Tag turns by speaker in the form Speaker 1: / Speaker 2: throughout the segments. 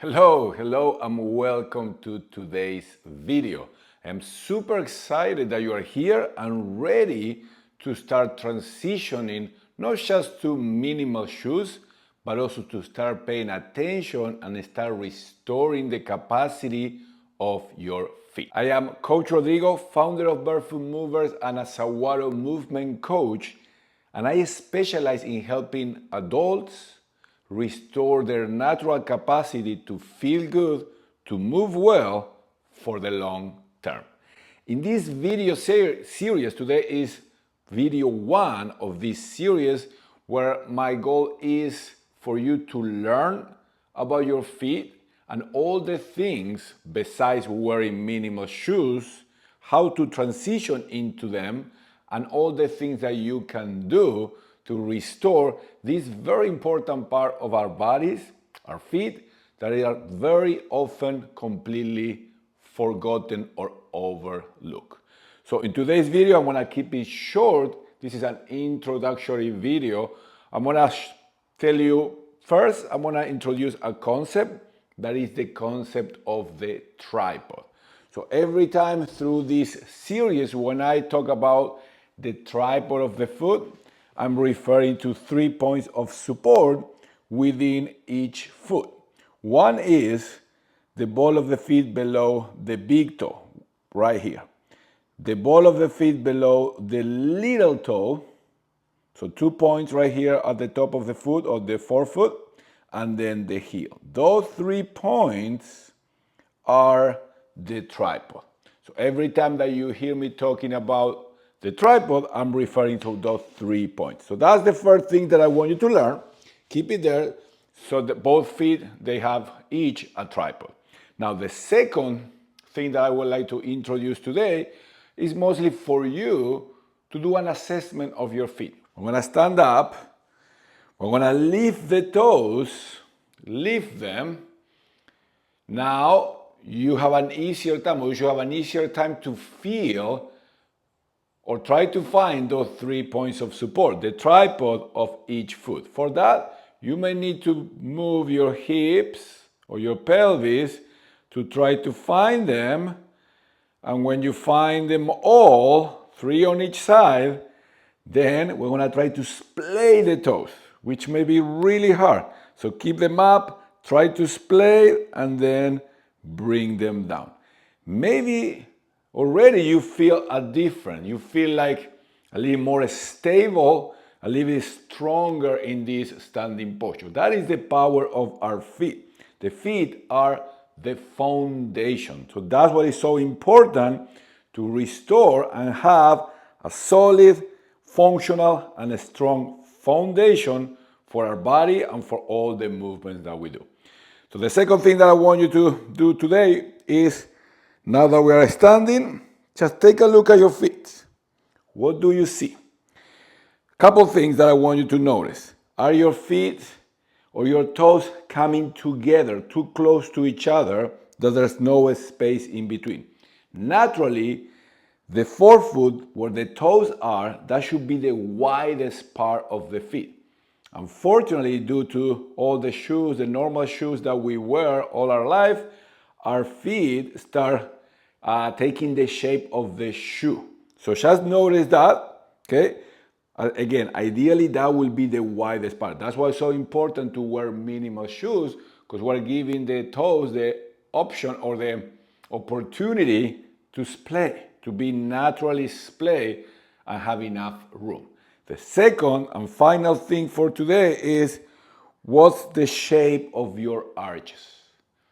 Speaker 1: Hello, and welcome to today's video. I'm super excited that you are here and ready to start transitioning not just to minimal shoes, but also to start paying attention and start restoring the capacity of your feet. I am Coach Rodrigo, founder of Barefoot Movers and a Saguaro movement coach, and I specialize in helping adults restore their natural capacity to feel good, to move well for the long term. In this video series, today is video 1 of this series, where my goal is for you to learn about your feet and all the things besides wearing minimal shoes, how to transition into them, and all the things that you can do to restore this very important part of our bodies, our feet, that are very often completely forgotten or overlooked. So in today's video, I'm gonna keep it short. This is an introductory video. I'm gonna tell you first, I'm gonna introduce a concept that is the concept of the tripod. So every time through this series, when I talk about the tripod of the foot, I'm referring to 3 points of support within each foot. One is the ball of the feet below the big toe, right here. The ball of the feet below the little toe, so 2 points right here at the top of the foot or the forefoot, and then the heel. Those 3 points are the tripod. So every time that you hear me talking about the tripod, I'm referring to those 3 points. So that's the first thing that I want you to learn. Keep it there so that both feet, they have each a tripod. Now the second thing that I would like to introduce today is mostly for you to do an assessment of your feet. I'm gonna stand up, we're gonna lift the toes, lift them. Now you have an easier time, or you should have an easier time to feel or try to find those 3 points of support, the tripod of each foot. For that, you may need to move your hips or your pelvis to try to find them. And when you find them all, 3 on each side, then we're gonna try to splay the toes, which may be really hard. So keep them up, try to splay, and then bring them down. Maybe already you feel a difference. You feel like a little more stable, a little bit stronger in this standing posture. That is the power of our feet. The feet are the foundation. So that's what is so important, to restore and have a solid, functional, and a strong foundation for our body and for all the movements that we do. So the second thing that I want you to do today is, now that we are standing, just take a look at your feet. What do you see? Couple things that I want you to notice. Are your feet or your toes coming together, too close to each other, that there's no space in between? Naturally, the forefoot, where the toes are, that should be the widest part of the feet. Unfortunately, due to all the shoes, the normal shoes that we wear all our life, our feet start taking the shape of the shoe. So just notice that, okay? Again, ideally that will be the widest part. That's why it's so important to wear minimal shoes, because we're giving the toes the option or the opportunity to splay, to be naturally splay and have enough room. The second and final thing for today is, what's the shape of your arches?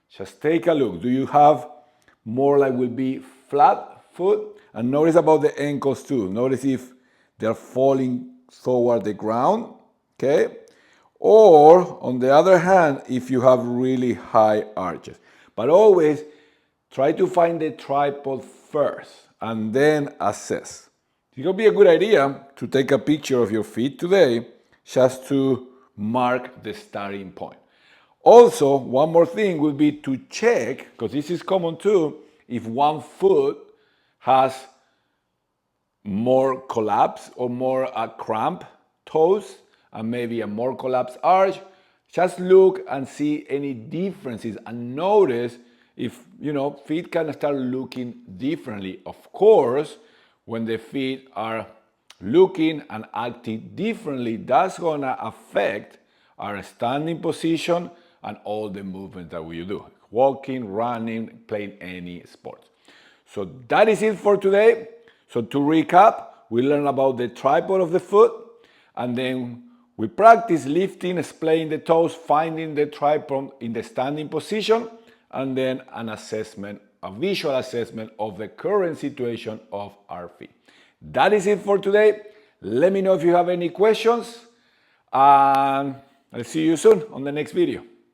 Speaker 1: Just take a look. Do you have more like will be flat foot? And notice about the ankles too. Notice if they're falling toward the ground, okay? Or on the other hand, if you have really high arches. But always try to find the tripod first and then assess. It will be a good idea to take a picture of your feet today, just to mark the starting point. Also, one more thing would be to check, because this is common too, if one foot has more collapse or more cramp toes and maybe a more collapsed arch, Just look and see any differences and notice if, feet can start looking differently. Of course, when the feet are looking and acting differently, that's gonna affect our standing position and all the movements that we do. Walking, running, playing any sport. So that is it for today. So to recap, we learned about the tripod of the foot, and then we practice lifting, splaying the toes, finding the tripod in the standing position, and then an assessment, a visual assessment of the current situation of our feet. That is it for today. Let me know if you have any questions, and I'll see you soon on the next video.